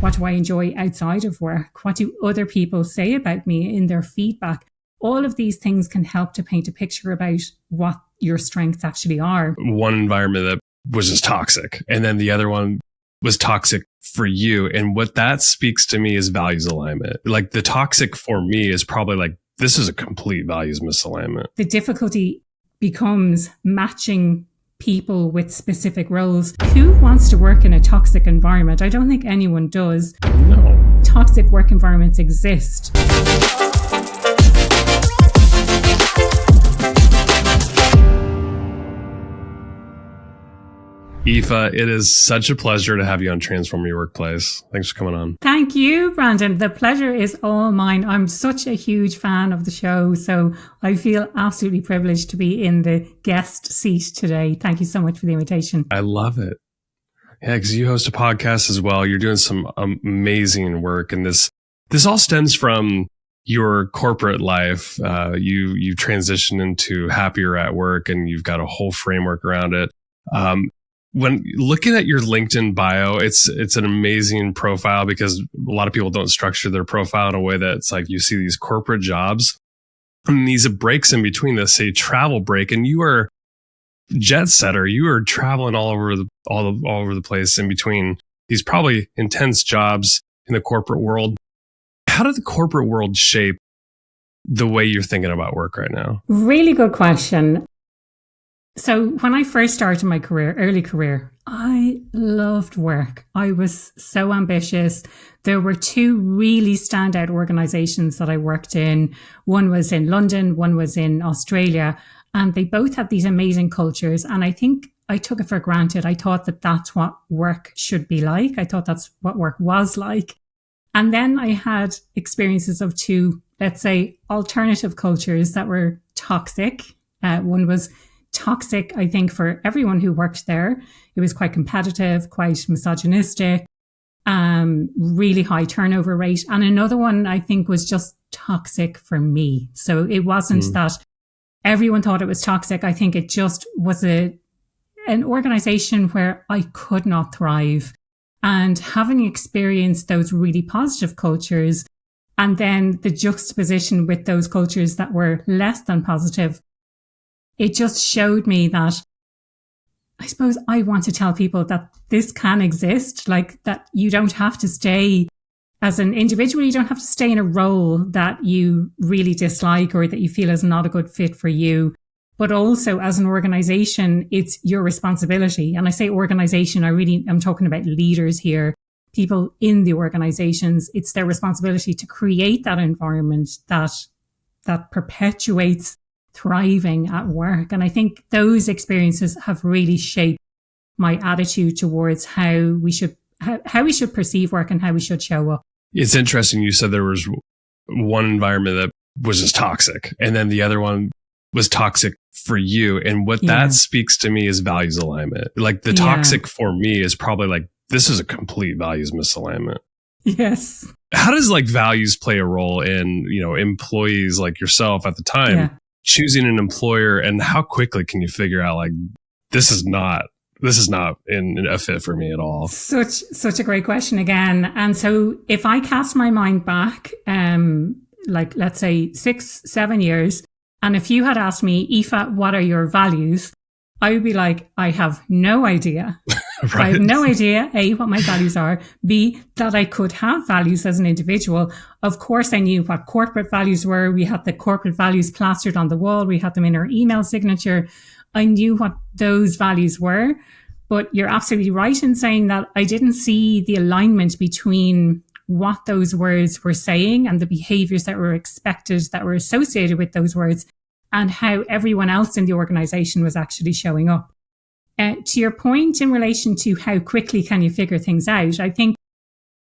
What do I enjoy outside of work? What do other people say about me in their feedback? All of these things can help to paint a picture about what your strengths actually are. One environment that was just toxic, and then the other one was toxic for you. And what that speaks to me is values alignment. Like the toxic for me is probably like, this is a complete values misalignment. The difficulty becomes matching people with specific roles. Who wants to work in a toxic environment? I don't think anyone does. No. Toxic work environments exist. Aoife, it is such a pleasure to have you on Transform Your Workplace. Thanks for coming on. Thank you, Brandon. The pleasure is all mine. I'm such a huge fan of the show, so I feel absolutely privileged to be in the guest seat today. Thank you so much for the invitation. I love it. Yeah, because you host a podcast as well. You're doing some amazing work, and this all stems from your corporate life. You transition into happier at work, and you've got a whole framework around it. When looking at your LinkedIn bio, it's an amazing profile because a lot of people don't structure their profile in a way that it's like you see these corporate jobs and these breaks in between this, say travel break, and you are jet setter. You are traveling all over the place in between these probably intense jobs in the corporate world. How did the corporate world shape the way you're thinking about work right now? Really good question. So when I first started my early career, I loved work. I was so ambitious. There were two really standout organizations that I worked in. One was in London, one was in Australia, and they both had these amazing cultures. And I think I took it for granted. I thought that that's what work should be like. I thought that's what work was like. And then I had experiences of two, let's say, alternative cultures that were toxic. One was toxic, I think, for everyone who worked there. It was quite competitive, quite misogynistic, really high turnover rate. And another one, I think, was just toxic for me. So it wasn't that everyone thought it was toxic. I think it just was an organization where I could not thrive. And having experienced those really positive cultures, and then the juxtaposition with those cultures that were less than positive, it just showed me that I suppose I want to tell people that this can exist, like that you don't have to stay as an individual, you don't have to stay in a role that you really dislike or that you feel is not a good fit for you. But also as an organization, it's your responsibility. And I say organization, I'm talking about leaders here, people in the organizations. It's their responsibility to create that environment that perpetuates thriving at work. And I think those experiences have really shaped my attitude towards how we should perceive work and how we should show up. It's interesting. You said there was one environment that was just toxic, and then the other one was toxic for you. And what that speaks to me is values alignment. Like the toxic for me is probably like, this is a complete values misalignment. Yes. How does like values play a role in, employees like yourself at the time choosing an employer, and how quickly can you figure out like, this is not in a fit for me at all? Such a great question again. And so if I cast my mind back, like let's say 6-7 years, and if you had asked me, Aoife, what are your values? I would be like, I have no idea. Right. I have no idea, A, what my values are, B, that I could have values as an individual. Of course, I knew what corporate values were. We had the corporate values plastered on the wall. We had them in our email signature. I knew what those values were. But you're absolutely right in saying that I didn't see the alignment between what those words were saying and the behaviors that were expected, that were associated with those words, and how everyone else in the organization was actually showing up. To your point in relation to how quickly can you figure things out, I think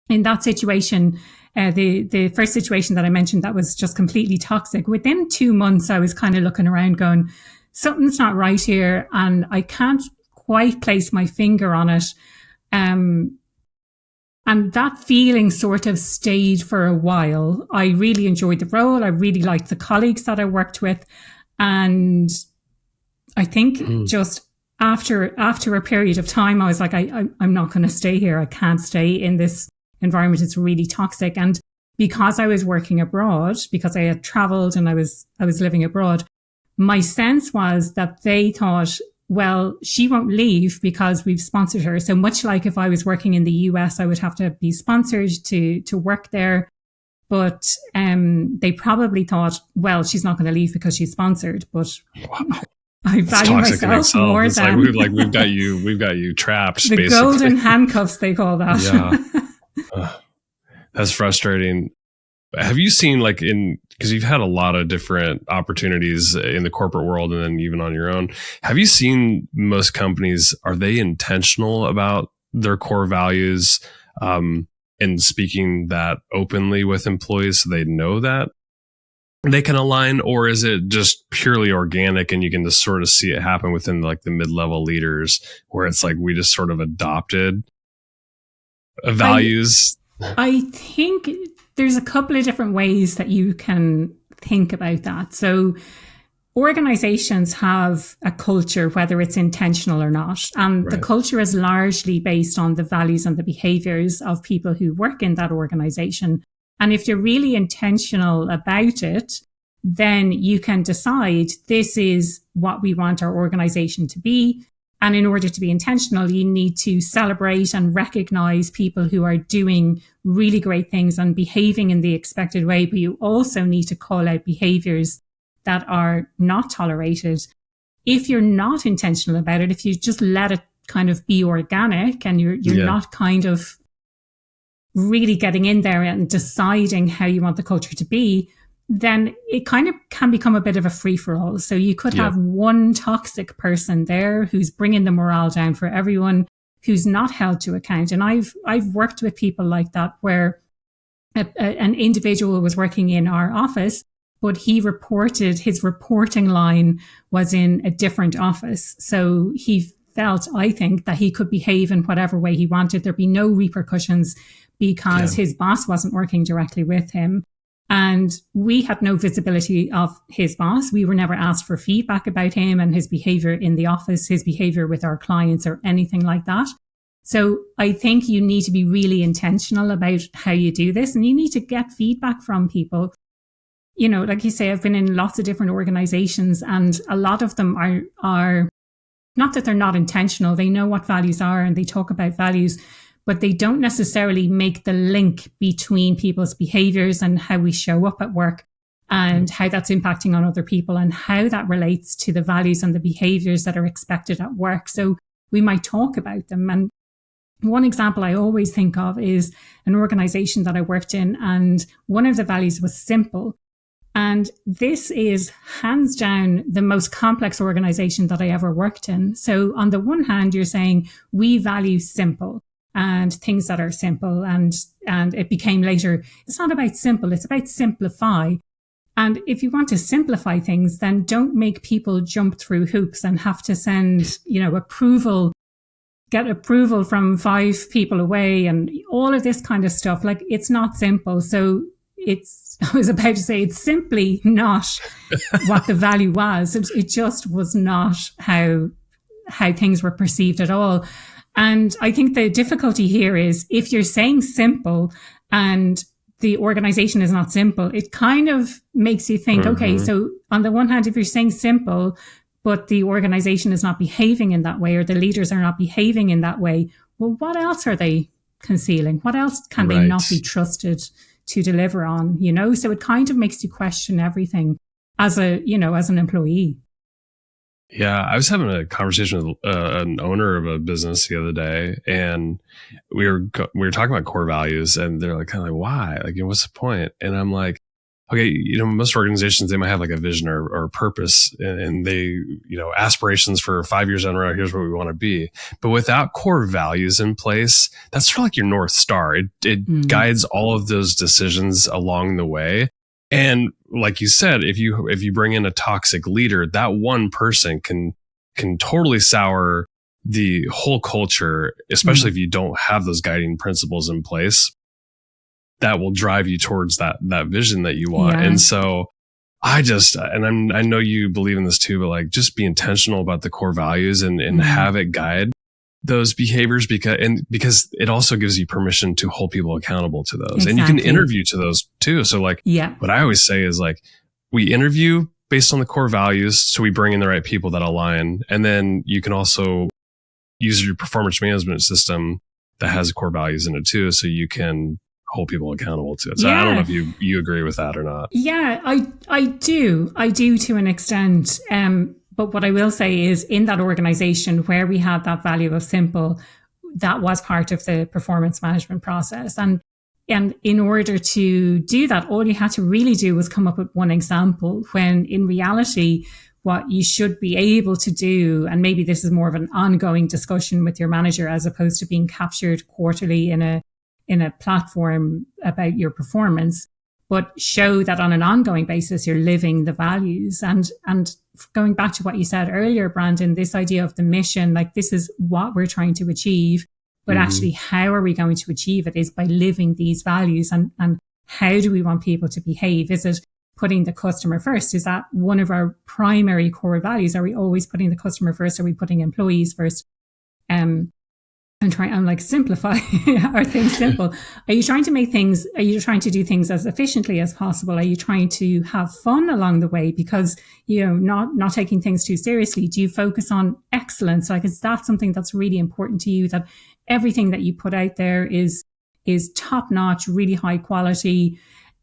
in that situation, the first situation that I mentioned that was just completely toxic, within 2 months, I was kind of looking around going, something's not right here, and I can't quite place my finger on it. And that feeling sort of stayed for a while. I really enjoyed the role. I really liked the colleagues that I worked with. And I think just after a period of time, I was like, I'm not going to stay here. I can't stay in this environment. It's really toxic. And because I was working abroad, because I had traveled and I was living abroad, my sense was that they thought, well, she won't leave because we've sponsored her. So much like if I was working in the US, I would have to be sponsored to work there. But they probably thought, well, she's not going to leave because she's sponsored. But wow. I value myself more it's than we've got you trapped. The basically. golden handcuffs, they call that. Yeah, that's frustrating. Have you seen because you've had a lot of different opportunities in the corporate world and then even on your own, have you seen most companies, are they intentional about their core values and speaking that openly with employees so they know that they can align, or is it just purely organic and you can just sort of see it happen within like the mid-level leaders where it's like we just sort of adopted values? I think there's a couple of different ways that you can think about that. So organizations have a culture, whether it's intentional or not. And the culture is largely based on the values and the behaviors of people who work in that organization. And if you're really intentional about it, then you can decide this is what we want our organization to be. And in order to be intentional, you need to celebrate and recognize people who are doing really great things and behaving in the expected way. But you also need to call out behaviors that are not tolerated. If you're not intentional about it, if you just let it kind of be organic and you're not kind of really getting in there and deciding how you want the culture to be, then it kind of can become a bit of a free-for-all. So you could have one toxic person there who's bringing the morale down for everyone, who's not held to account. And I've worked with people like that where an individual was working in our office, but his reporting line was in a different office. So he felt, I think, that he could behave in whatever way he wanted. There'd be no repercussions because his boss wasn't working directly with him. And we had no visibility of his boss. We were never asked for feedback about him and his behavior in the office, his behavior with our clients or anything like that. So I think you need to be really intentional about how you do this, and you need to get feedback from people. You know, like you say, I've been in lots of different organizations, and a lot of them are not that they're not intentional. They know what values are and they talk about values, but they don't necessarily make the link between people's behaviors and how we show up at work and how that's impacting on other people and how that relates to the values and the behaviors that are expected at work. So we might talk about them. And one example I always think of is an organization that I worked in, and one of the values was simple. And this is hands down the most complex organization that I ever worked in. So on the one hand, you're saying we value simple and things that are simple. And it became later, it's not about simple, it's about simplify. And if you want to simplify things, then don't make people jump through hoops and have to send, get approval from 5 people away and all of this kind of stuff. Like, it's not simple. So I was about to say, it's simply not what the value was. It just was not how things were perceived at all. And I think the difficulty here is if you're saying simple and the organization is not simple, it kind of makes you think, okay, so on the one hand, if you're saying simple, but the organization is not behaving in that way, or the leaders are not behaving in that way, well, what else are they concealing? What else can they not be trusted to deliver on, So it kind of makes you question everything as an employee. Yeah, I was having a conversation with an owner of a business the other day, and we were talking about core values, and they're like, kind of like, why? Like, what's the point? And I'm like, okay, most organizations, they might have like a vision or a purpose, and they, aspirations for 5 years down the road, here's where we want to be. But without core values in place, that's sort of like your North Star. It guides all of those decisions along the way. And like you said, if you bring in a toxic leader, that one person can totally sour the whole culture, especially if you don't have those guiding principles in place that will drive you towards that vision that you want. Yeah. And so I know you believe in this too, but like, just be intentional about the core values and have it guide those behaviors because it also gives you permission to hold people accountable to those. Exactly. And you can interview to those too. So like, what I always say is like, we interview based on the core values. So we bring in the right people that align. And then you can also use your performance management system that has core values in it too. So you can hold people accountable to it. So I don't know if you agree with that or not. Yeah, I do to an extent. But what I will say is in that organization where we had that value of simple, that was part of the performance management process. And in order to do that, all you had to really do was come up with one example, when in reality, what you should be able to do, and maybe this is more of an ongoing discussion with your manager as opposed to being captured quarterly in a platform about your performance, but show that on an ongoing basis, you're living the values. And going back to what you said earlier, Brandon, this idea of the mission, like this is what we're trying to achieve, but actually how are we going to achieve it is by living these values. And how do we want people to behave? Is it putting the customer first? Is that one of our primary core values? Are we always putting the customer first? Are we putting employees first? I'm like, simplify. Are things simple? Are you trying to do things as efficiently as possible? Are you trying to have fun along the way? Because, not taking things too seriously. Do you focus on excellence? Like, is that something that's really important to you, that everything that you put out there is top notch, really high quality?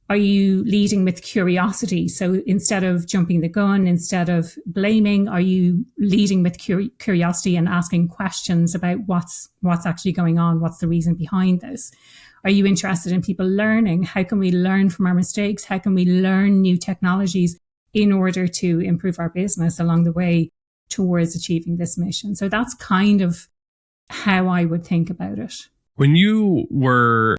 Are you leading with curiosity? So instead of jumping the gun, instead of blaming, are you leading with curiosity and asking questions about what's actually going on? What's the reason behind this? Are you interested in people learning? How can we learn from our mistakes? How can we learn new technologies in order to improve our business along the way towards achieving this mission? So that's kind of how I would think about it. When you were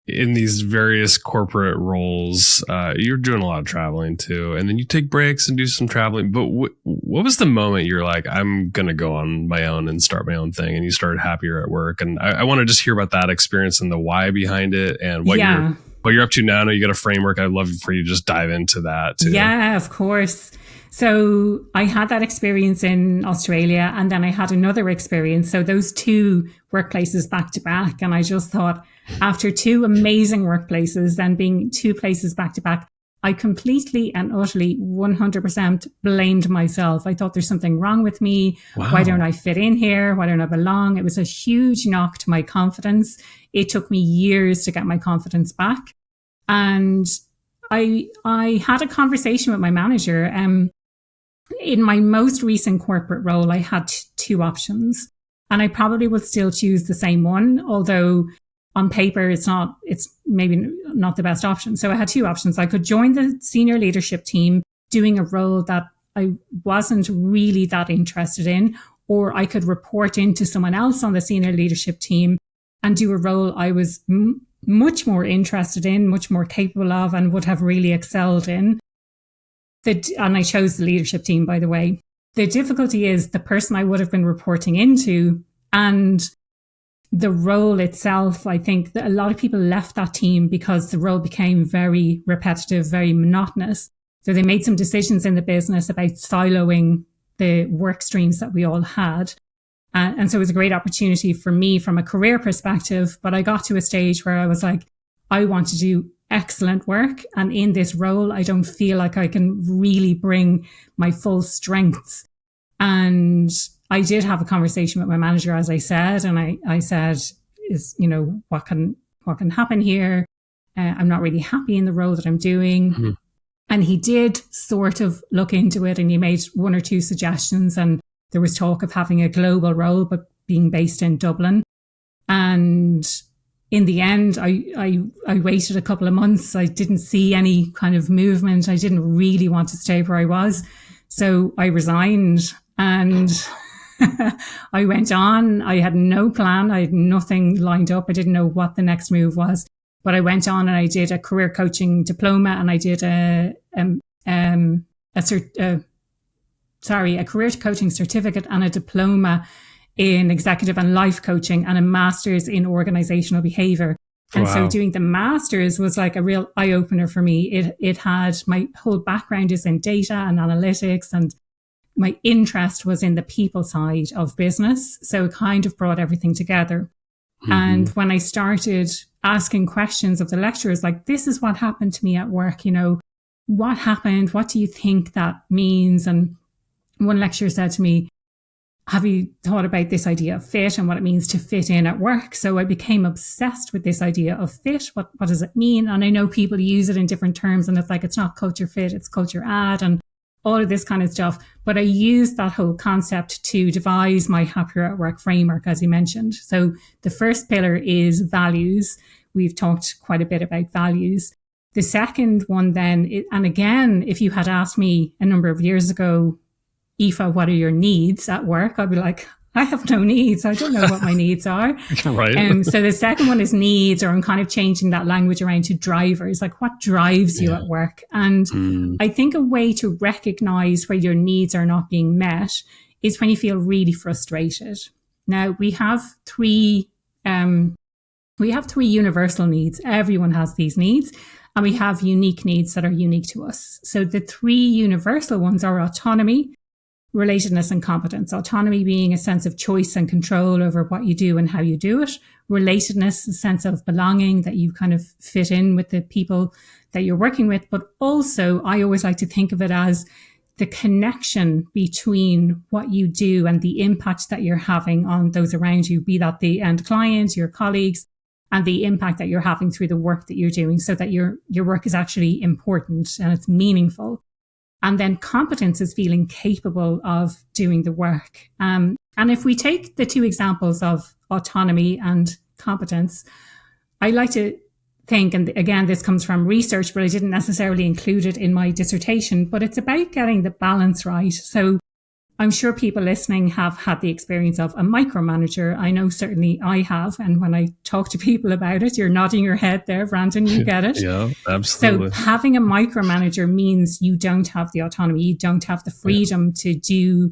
in these various corporate roles, you're doing a lot of traveling too, and then you take breaks and do some traveling. But what was the moment you're like, I'm going to go on my own and start my own thing, and you started Happier at Work? And I want to just hear about that experience and the why behind it and what you're up to now. I know you got a framework. I'd love for you to just dive into that too. Yeah, of course. So I had that experience in Australia, and then I had another experience. So those two workplaces back to back. And I just thought, after two amazing workplaces, then being two places back to back, I completely and utterly 100% blamed myself. I thought there's something wrong with me. Wow. Why don't I fit in here? Why don't I belong? It was a huge knock to my confidence. It took me years to get my confidence back. And I had a conversation with my manager. In my most recent corporate role, I had two options, and I probably would still choose the same one, although on paper, it's maybe not the best option. So I had two options. I could join the senior leadership team doing a role that I wasn't really that interested in, or I could report into someone else on the senior leadership team and do a role I was much more interested in, much more capable of, and would have really excelled in. And I chose the leadership team, by the way. The difficulty is the person I would have been reporting into and the role itself. I think that a lot of people left that team because the role became very repetitive, very monotonous. So they made some decisions in the business about siloing the work streams that we all had. And so it was a great opportunity for me from a career perspective. But I got to a stage where I was like, I want to do excellent work. And in this role, I don't feel like I can really bring my full strengths. And I did have a conversation with my manager, as I said, and I said, what can happen here? I'm not really happy in the role that I'm doing. Mm-hmm. And he did sort of look into it, and he made one or two suggestions. And there was talk of having a global role, but being based in Dublin. And in the end, I waited a couple of months. I didn't see any kind of movement. I didn't really want to stay where I was. So I resigned and I went on. I had no plan. I had nothing lined up. I didn't know what the next move was. But I went on and I did a career coaching diploma, and I did a career coaching certificate and a diploma in executive and life coaching and a master's in organizational behavior. And so doing the master's was like a real eye opener for me. It had, my whole background is in data and analytics and my interest was in the people side of business. So it kind of brought everything together. Mm-hmm. And when I started asking questions of the lecturers, like, this is what happened to me at work, what happened? What do you think that means? And one lecturer said to me, have you thought about this idea of fit and what it means to fit in at work? So I became obsessed with this idea of fit. What does it mean? And I know people use it in different terms, and it's like, it's not culture fit, it's culture add, and all of this kind of stuff. But I used that whole concept to devise my Happier at Work framework, as you mentioned. So the first pillar is values. We've talked quite a bit about values. The second one then, and again, if you had asked me a number of years ago, Aoife, what are your needs at work? I'd be like, I have no needs. I don't know what my needs are. Right. So the second one is needs, or I'm kind of changing that language around to drivers, like what drives you at work. And I think a way to recognize where your needs are not being met is when you feel really frustrated. Now, we have three universal needs. Everyone has these needs. And we have unique needs that are unique to us. So the three universal ones are autonomy, relatedness, and competence. Autonomy being a sense of choice and control over what you do and how you do it. Relatedness, a sense of belonging, that you kind of fit in with the people that you're working with. But also, I always like to think of it as the connection between what you do and the impact that you're having on those around you, be that the end client, your colleagues, and the impact that you're having through the work that you're doing, so that your work is actually important and it's meaningful. And then competence is feeling capable of doing the work. And if we take the two examples of autonomy and competence, I like to think, and again, this comes from research, but I didn't necessarily include it in my dissertation, but it's about getting the balance right. So I'm sure people listening have had the experience of a micromanager. I know certainly I have. And when I talk to people about it, you're nodding your head there, Brandon, you get it. Yeah, absolutely. So having a micromanager means you don't have the autonomy. You don't have the freedom to do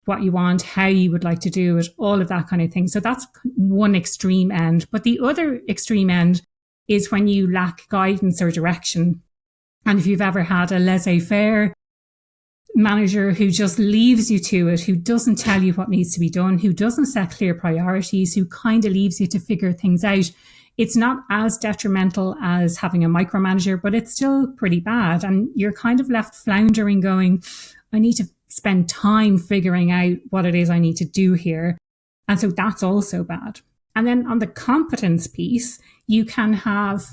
what you want, how you would like to do it, all of that kind of thing. So that's one extreme end. But the other extreme end is when you lack guidance or direction. And if you've ever had a laissez-faire manager who just leaves you to it, who doesn't tell you what needs to be done, who doesn't set clear priorities, who kind of leaves you to figure things out, it's not as detrimental as having a micromanager, but it's still pretty bad. And you're kind of left floundering going, I need to spend time figuring out what it is I need to do here. And so that's also bad. And then on the competence piece, you can have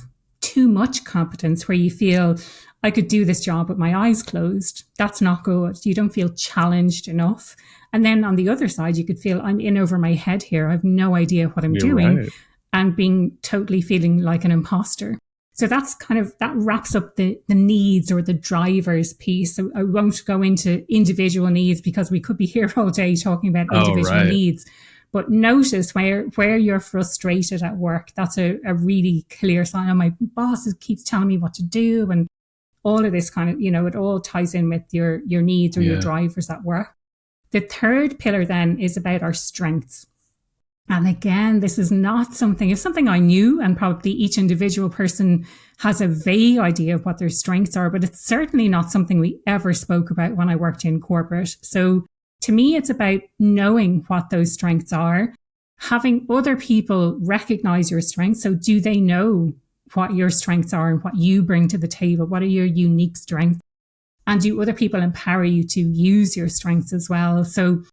too much competence where you feel, I could do this job with my eyes closed. That's not good. You don't feel challenged enough. And then on the other side, you could feel, I'm in over my head here. I have no idea what I'm doing. Right. And being totally feeling like an imposter. So that's that wraps up the needs or the drivers piece. So I won't go into individual needs because we could be here all day talking about individual needs. But notice where you're frustrated at work. That's a really clear sign. Oh, my boss keeps telling me what to do, and all of this kind of, it all ties in with your needs or your drivers at work. The third pillar then is about our strengths. And again, this is not something I knew, and probably each individual person has a vague idea of what their strengths are, but it's certainly not something we ever spoke about when I worked in corporate. So to me, it's about knowing what those strengths are, having other people recognize your strengths. So do they know what your strengths are and what you bring to the table? What are your unique strengths? And do other people empower you to use your strengths as well? So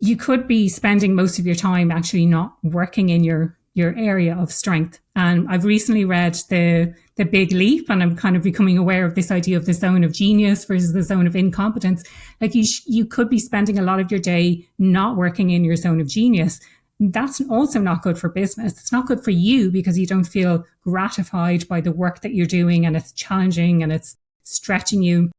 you could be spending most of your time actually not working in your area of strength. And I've recently read the Big Leap, and I'm kind of becoming aware of this idea of the zone of genius versus the zone of incompetence. Like you could be spending a lot of your day not working in your zone of genius. That's also not good for business. It's not good for you because you don't feel gratified by the work that you're doing, and it's challenging and it's stretching you.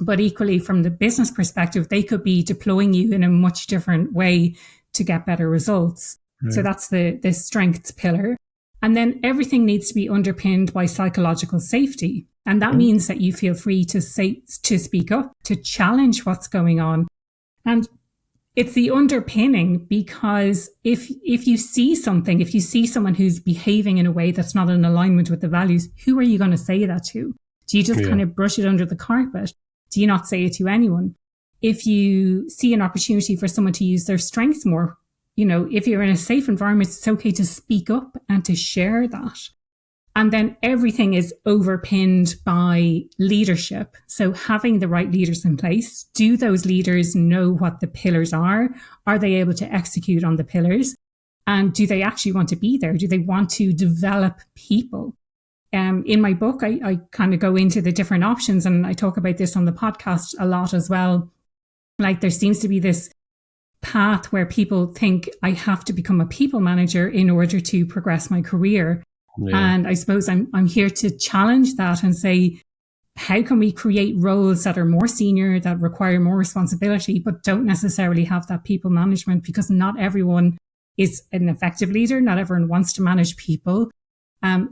But equally, from the business perspective, they could be deploying you in a much different way to get better results. Right. So that's the strengths pillar. And then everything needs to be underpinned by psychological safety. And that means that you feel free to speak up, to challenge what's going on. And it's the underpinning, because if you see someone who's behaving in a way that's not in alignment with the values, who are you going to say that to? Do you just kind of brush it under the carpet? Do you not say it to anyone? if you see an opportunity for someone to use their strengths more, if you're in a safe environment, it's okay to speak up and to share that. And then everything is overpinned by leadership. So having the right leaders in place, do those leaders know what the pillars are? Are they able to execute on the pillars? And do they actually want to be there? Do they want to develop people? In my book, I kind of go into the different options, and I talk about this on the podcast a lot as well. Like, there seems to be this path where people think I have to become a people manager in order to progress my career. Yeah. And I suppose I'm here to challenge that and say, how can we create roles that are more senior, that require more responsibility, but don't necessarily have that people management? Because not everyone is an effective leader. Not everyone wants to manage people.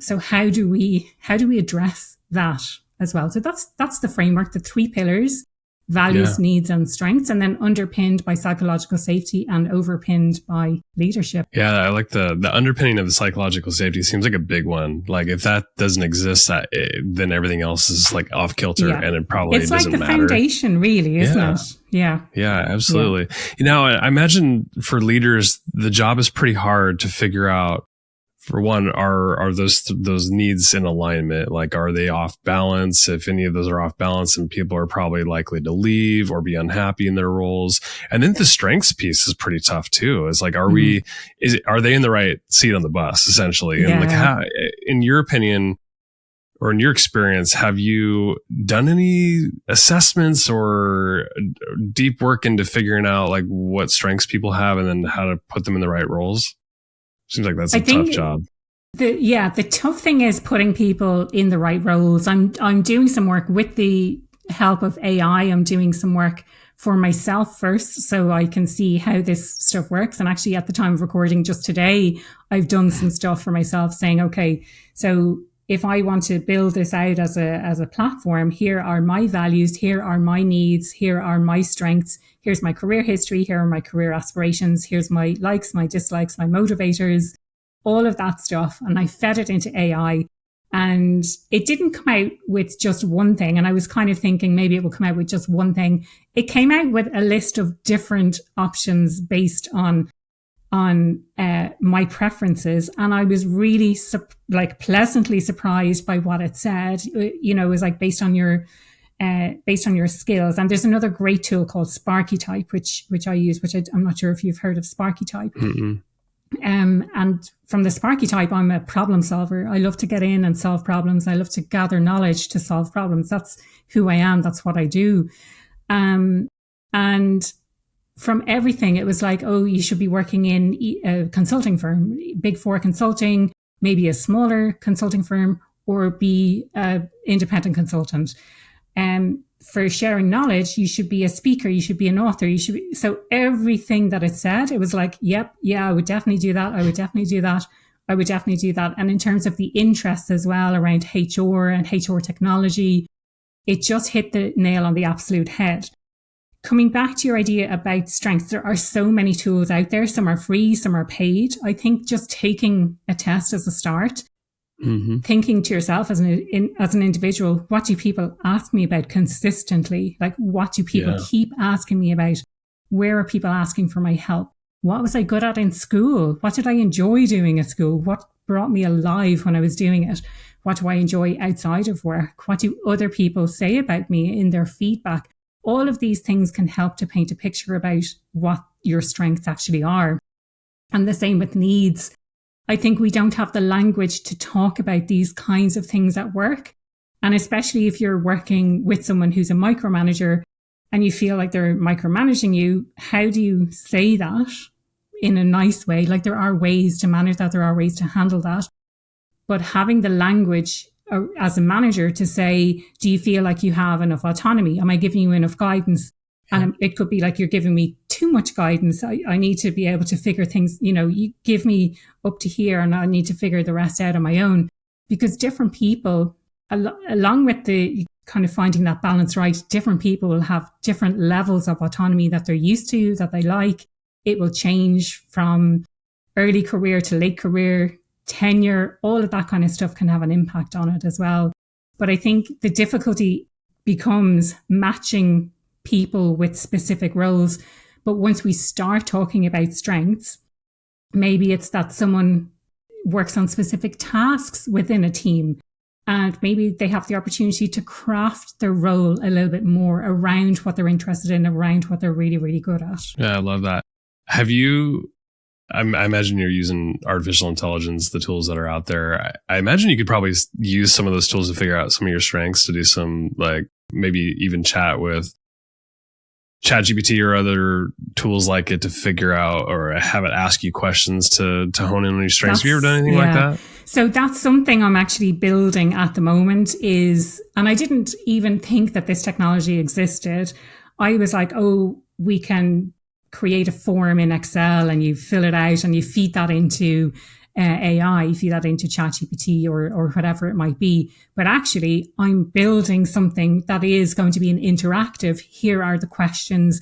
So how do we address that as well? So that's the framework, the 3 pillars: values, needs, and strengths, and then underpinned by psychological safety and overpinned by leadership. Yeah, I like the underpinning of the psychological safety. Seems like a big one. Like, if that doesn't exist, then everything else is like off kilter, and it probably doesn't matter. It's like the foundation, really, isn't it? Yeah. Yeah, absolutely. Yeah. I imagine for leaders, the job is pretty hard to figure out. For one, are those needs in alignment? Like, are they off balance? If any of those are off balance, then people are probably likely to leave or be unhappy in their roles. And then the strengths piece is pretty tough too. It's like, are they in the right seat on the bus, essentially? And like, how, in your opinion, or in your experience, have you done any assessments or deep work into figuring out like what strengths people have and then how to put them in the right roles? Seems like that's a tough job. The tough thing is putting people in the right roles. I'm doing some work with the help of AI. I'm doing some work for myself first, so I can see how this stuff works. And actually, at the time of recording just today, I've done some stuff for myself saying, okay, so if I want to build this out as a platform, here are my values, here are my needs, here are my strengths, here's my career history, here are my career aspirations, here's my likes, my dislikes, my motivators, all of that stuff. And I fed it into AI, and it didn't come out with just one thing. And I was kind of thinking maybe it will come out with just one thing. It came out with a list of different options based on my preferences. And I was really pleasantly surprised by what it said. It was like based on your skills. And there's another great tool called Sparky Type, which I use, I'm not sure if you've heard of Sparky Type. Mm-mm. And from the Sparky Type, I'm a problem solver. I love to get in and solve problems. I love to gather knowledge to solve problems. That's who I am. That's what I do. And from everything, it was like, oh, you should be working in a consulting firm, Big Four consulting, maybe a smaller consulting firm, or be an independent consultant. For sharing knowledge, you should be a speaker, you should be an author, so everything that it said, it was like, yep, yeah, I would definitely do that. I would definitely do that. I would definitely do that. And in terms of the interests as well around HR and HR technology, it just hit the nail on the absolute head. Coming back to your idea about strengths, there are so many tools out there. Some are free, some are paid. I think just taking a test as a start, thinking to yourself as an individual, what do people ask me about consistently? Like, what do people keep asking me about? Where are people asking for my help? What was I good at in school? What did I enjoy doing at school? What brought me alive when I was doing it? What do I enjoy outside of work? What do other people say about me in their feedback? All of these things can help to paint a picture about what your strengths actually are. And the same with needs. I think we don't have the language to talk about these kinds of things at work. And especially if you're working with someone who's a micromanager and you feel like they're micromanaging you, how do you say that in a nice way? Like, there are ways to manage that. There are ways to handle that. But having the language as a manager to say, do you feel like you have enough autonomy? Am I giving you enough guidance? And it could be like, you're giving me too much guidance. I need to be able to figure things, you give me up to here and I need to figure the rest out on my own. Because different people, along with the kind of finding that balance right, different people will have different levels of autonomy that they're used to, that they like. It will change from early career to late career, tenure, all of that kind of stuff can have an impact on it as well. But I think the difficulty becomes matching people with specific roles. But once we start talking about strengths, maybe it's that someone works on specific tasks within a team, and maybe they have the opportunity to craft their role a little bit more around what they're interested in, around what they're really, really good at. Yeah, I love that. Have you, I imagine you're using artificial intelligence, the tools that are out there. I imagine you could probably use some of those tools to figure out some of your strengths, to do some, like, maybe even chat with ChatGPT or other tools like it to figure out, or have it ask you questions to hone in on your strengths. Have you ever done anything like that? So that's something I'm actually building at the moment and I didn't even think that this technology existed. I was like, oh, we can create a form in Excel and you fill it out and you feed that into AI, feed that into ChatGPT or whatever it might be. But actually, I'm building something that is going to be an interactive. Here are the questions.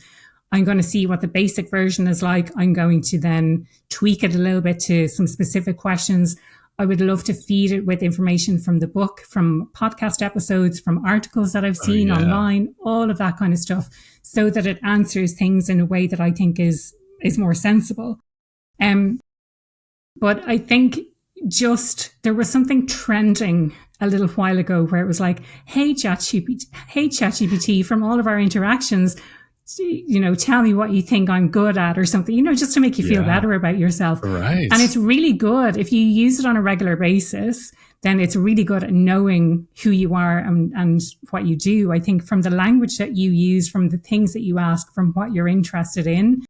I'm going to see what the basic version is like. I'm going to then tweak it a little bit to some specific questions. I would love to feed it with information from the book, from podcast episodes, from articles that I've seen online, all of that kind of stuff, so that it answers things in a way that I think is more sensible. But I think there was something trending a little while ago where it was like, hey, ChatGPT, from all of our interactions, tell me what you think I'm good at or something, just to make you feel better about yourself. Right. And it's really good. If you use it on a regular basis, then it's really good at knowing who you are and what you do. I think from the language that you use, from the things that you ask, from what you're interested in.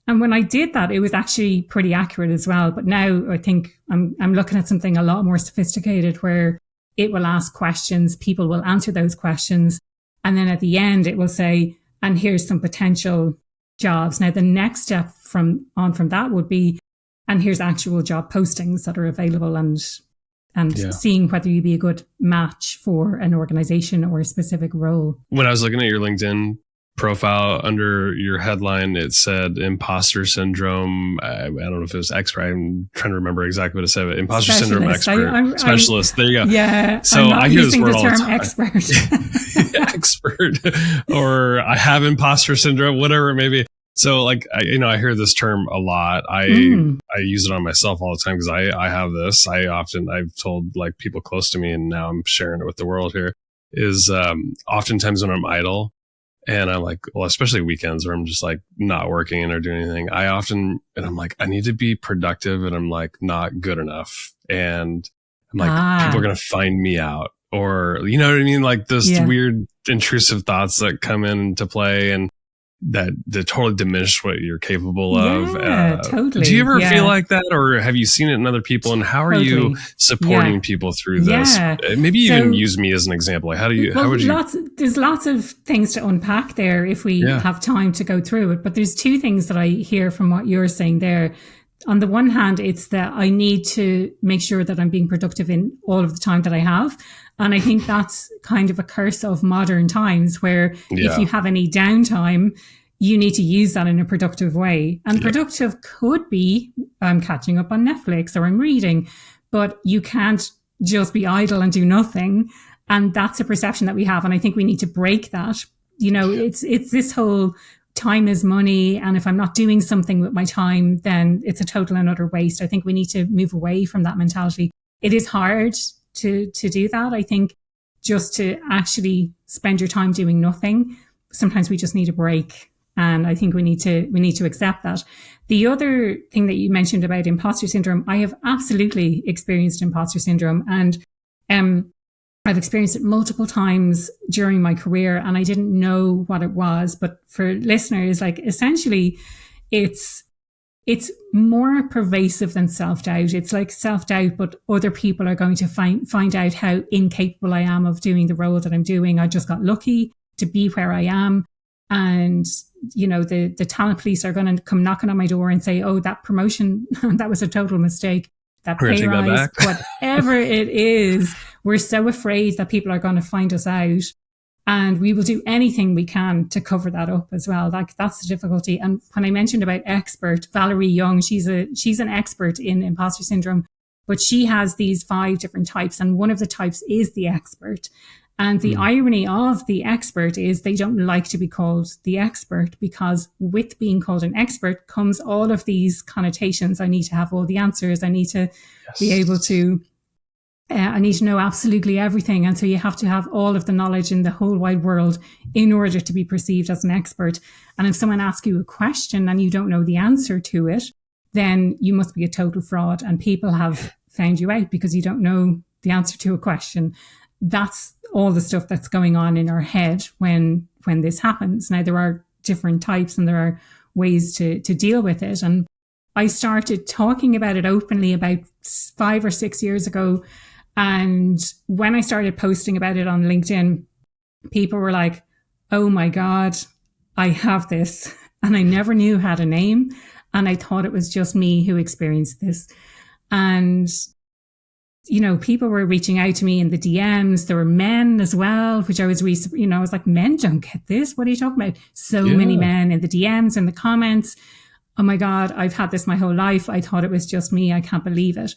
And when I did that, it was actually pretty accurate as well. But now I think I'm looking at something a lot more sophisticated where it will ask questions, people will answer those questions. And then at the end, it will say, and here's some potential jobs. Now, the next step from that would be, and here's actual job postings that are available and seeing whether you'd be a good match for an organization or a specific role. When I was looking at your LinkedIn profile, under your headline, it said imposter syndrome. I don't know if it was expert. I'm trying to remember exactly what it said, but imposter syndrome expert, specialist. There you go. Yeah. So I hear this word all the time. Expert. Expert, or I have imposter syndrome, whatever it may be. So I hear this term a lot. I use it on myself all the time because I have this. I've told people close to me, and now I'm sharing it with the world here, is oftentimes when I'm idle, and I'm like, well, especially weekends where I'm just not working or doing anything. I'm like, I need to be productive, and I'm not good enough. And I'm like, people are going to find me out, or, you know what I mean? Those weird intrusive thoughts that come into play and that totally diminish what you're capable of. Totally. Do you ever feel like that, or have you seen it in other people? And how are you supporting people through this? Maybe even use me as an example. There's lots of things to unpack there if we have time to go through it. But there's two things that I hear from what you're saying there. On the one hand, it's that I need to make sure that I'm being productive in all of the time that I have. And I think that's kind of a curse of modern times where if you have any downtime, you need to use that in a productive way. And productive could be I'm catching up on Netflix or I'm reading, but you can't just be idle and do nothing. And that's a perception that we have. And I think we need to break that. It's this whole time is money. And if I'm not doing something with my time, then it's a total and utter waste. I think we need to move away from that mentality. It is hard to do that. I think just to actually spend your time doing nothing, sometimes we just need a break. And I think we need to accept that. The other thing that you mentioned about imposter syndrome, I have absolutely experienced imposter syndrome, and I've experienced it multiple times during my career, and I didn't know what it was. But for listeners, essentially it's more pervasive than self-doubt. It's like self-doubt, but other people are going to find out how incapable I am of doing the role that I'm doing. I just got lucky to be where I am. And, the talent police are going to come knocking on my door and say, oh, that promotion, that was a total mistake. That pay rise, whatever it is, we're so afraid that people are going to find us out. And we will do anything we can to cover that up as well. That's the difficulty. And when I mentioned about expert, Valerie Young, she's an expert in imposter syndrome, but she has these 5 different types. And one of the types is the expert. And the irony of the expert is they don't like to be called the expert, because with being called an expert comes all of these connotations. I need to have all the answers. I need to be able to, I need to know absolutely everything. And so you have to have all of the knowledge in the whole wide world in order to be perceived as an expert. And if someone asks you a question and you don't know the answer to it, then you must be a total fraud. And people have found you out because you don't know the answer to a question. That's all the stuff that's going on in our head when this happens. Now, there are different types and there are ways to deal with it. And I started talking about it openly about 5 or 6 years ago. And when I started posting about it on LinkedIn, people were like, oh my God, I have this. And I never knew it had a name. And I thought it was just me who experienced this. And you know, people were reaching out to me in the DMs. There were men as well, which I was, I was like, men don't get this. What are you talking about? So many men in the DMs and the comments. Oh my God, I've had this my whole life. I thought it was just me. I can't believe it.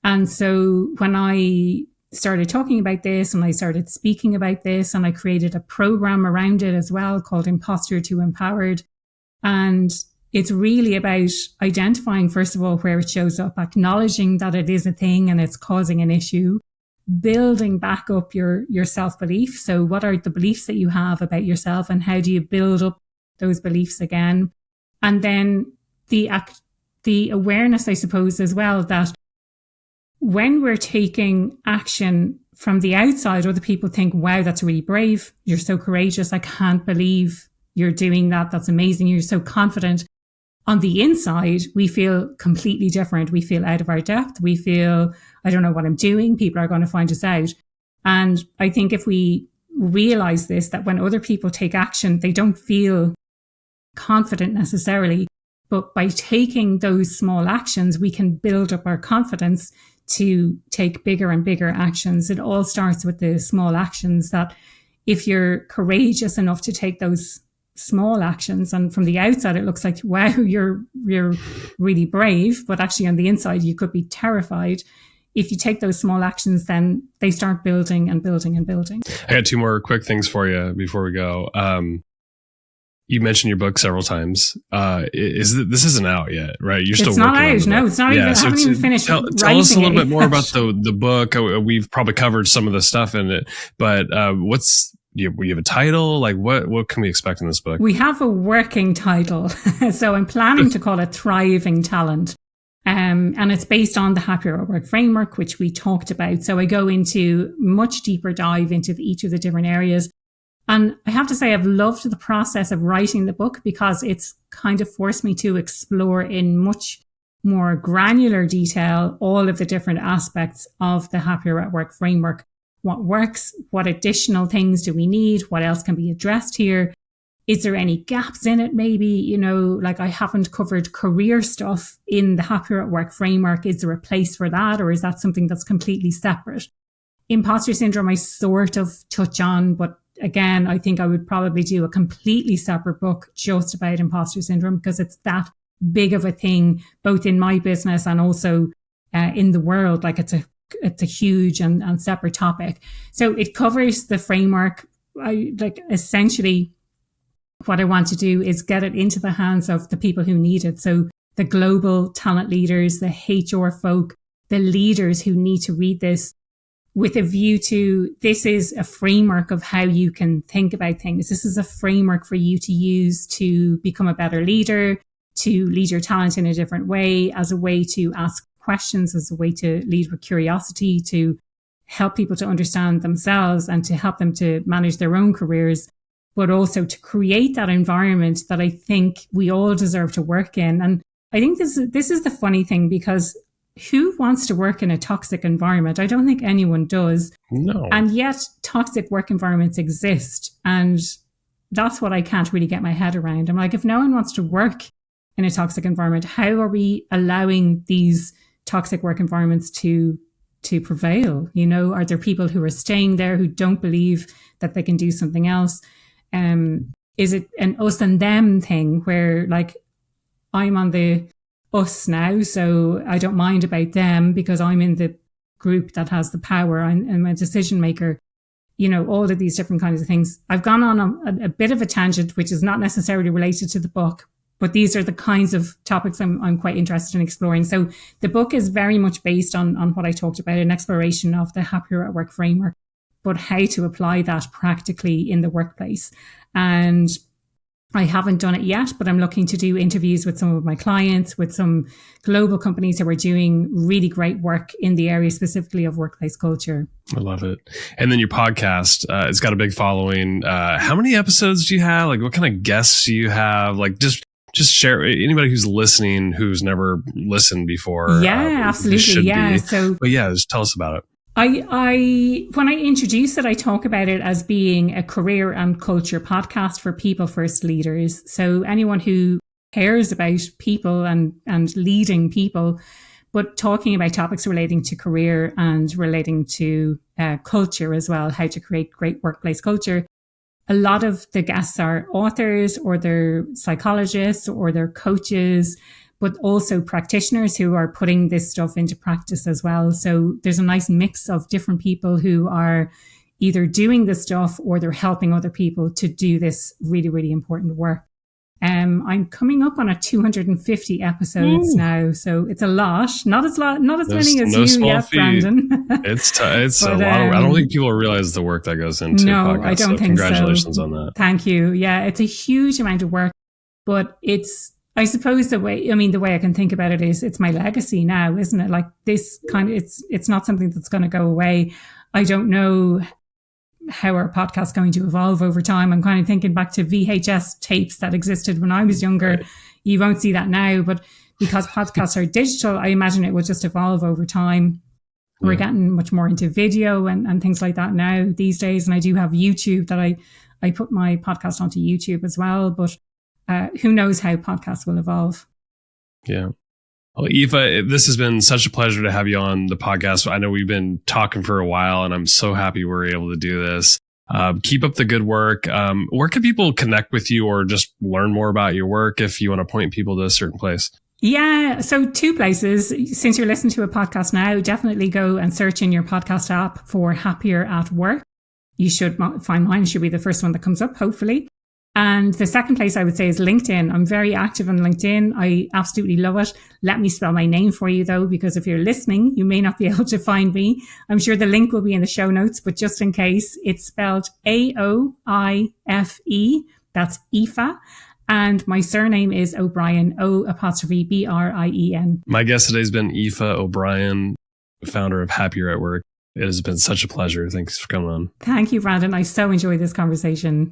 And so when I started talking about this and I started speaking about this, and I created a program around it as well called Imposter to Empowered. And it's really about identifying, first of all, where it shows up, acknowledging that it is a thing and it's causing an issue, building back up your self-belief. So what are the beliefs that you have about yourself and how do you build up those beliefs again? And then the awareness, I suppose, as well, that when we're taking action from the outside, other people think, wow, that's really brave. You're so courageous. I can't believe you're doing that. That's amazing. You're so confident. On the inside, we feel completely different. We feel out of our depth. We feel, I don't know what I'm doing. People are going to find us out. And I think if we realize this, that when other people take action, they don't feel confident necessarily. But by taking those small actions, we can build up our confidence to take bigger and bigger actions. It all starts with the small actions, that if you're courageous enough to take those small actions, and from the outside it looks like, wow, you're really brave, but actually on the inside you could be terrified. If you take those small actions, then they start building and building and building. I got 2 more quick things for you before we go. You mentioned your book several times. This isn't out yet, right? You're still working on it. No, it's not even. I haven't even finished writing it. Tell us a little bit more about the book. We've probably covered some of the stuff in it, but do you have a title? Like what can we expect in this book? We have a working title. So I'm planning to call it Thriving Talent. And it's based on the Happier at Work framework, which we talked about. So I go into much deeper dive into each of the different areas. And I have to say, I've loved the process of writing the book because it's kind of forced me to explore in much more granular detail all of the different aspects of the Happier at Work framework. What works? What additional things do we need? What else can be addressed here? Is there any gaps in it? Maybe, like I haven't covered career stuff in the Happier at Work framework. Is there a place for that? Or is that something that's completely separate? Imposter syndrome, I sort of touch on, but again, I think I would probably do a completely separate book just about imposter syndrome because it's that big of a thing, both in my business and also in the world. Like it's a huge and separate topic. So it covers the framework. Essentially what I want to do is get it into the hands of the people who need it. So the global talent leaders, the HR folk, the leaders who need to read this with a view to, this is a framework of how you can think about things. This is a framework for you to use to become a better leader, to lead your talent in a different way, as a way to ask questions, as a way to lead with curiosity, to help people to understand themselves and to help them to manage their own careers, but also to create that environment that I think we all deserve to work in. And I think this is the funny thing, because who wants to work in a toxic environment? I don't think anyone does. No. And yet toxic work environments exist. And that's what I can't really get my head around. I'm like, if no one wants to work in a toxic environment, how are we allowing these toxic work environments to prevail? Are there people who are staying there who don't believe that they can do something else? Is it an us and them thing where, like, I'm on the us now, so I don't mind about them because I'm in the group that has the power. I'm a decision maker. all of these different kinds of things. I've gone on a bit of a tangent, which is not necessarily related to the book, but these are the kinds of topics I'm quite interested in exploring. So the book is very much based on what I talked about, an exploration of the Happier at Work framework, but how to apply that practically in the workplace. And I haven't done it yet, but I'm looking to do interviews with some of my clients, with some global companies who are doing really great work in the area specifically of workplace culture. I love it. And then your podcast, it's got a big following. How many episodes do you have? Like, what kind of guests do you have? Like, just share, anybody who's listening who's never listened before. Yeah, absolutely. Yeah. But yeah, just tell us about it. I when I introduce it, I talk about it as being a career and culture podcast for people first leaders. So anyone who cares about people and leading people, but talking about topics relating to career and relating to culture as well, how to create great workplace culture. A lot of the guests are authors, or they're psychologists, or they're coaches, but also practitioners who are putting this stuff into practice as well. So there's a nice mix of different people who are either doing this stuff or they're helping other people to do this really, really important work. I'm coming up on a 250 episodes now, so it's a lot. Not as many as you yet, Brandon. It's a lot. I don't think people realize the work that goes into podcasts. I don't think congratulations on that. Thank you. Yeah, it's a huge amount of work, but I suppose the way I can think about it is it's my legacy now, isn't it? Like this kind of, it's not something that's going to go away. I don't know how our podcast is going to evolve over time. I'm kind of thinking back to VHS tapes that existed when I was younger. Right. You won't see that now, but because podcasts are digital, I imagine it will just evolve over time. Yeah. We're getting much more into video and things like that now these days. And I do have YouTube that I put my podcast onto YouTube as well, but who knows how podcasts will evolve. Yeah. Well, Aoife, this has been such a pleasure to have you on the podcast. I know we've been talking for a while, and I'm so happy we're able to do this. Keep up the good work. Where can people connect with you or just learn more about your work if you want to point people to a certain place? Yeah, so 2 places. Since you're listening to a podcast now, definitely go and search in your podcast app for Happier at Work. You should find mine, should be the first one that comes up, hopefully. And the second place I would say is LinkedIn. I'm very active on LinkedIn. I absolutely love it. Let me spell my name for you though, because if you're listening, you may not be able to find me. I'm sure the link will be in the show notes, but just in case, it's spelled Aoife. That's Aoife. And my surname is O'Brien, O''Brien. My guest today has been Aoife O'Brien, founder of Happier at Work. It has been such a pleasure. Thanks for coming on. Thank you, Brandon. I so enjoyed this conversation.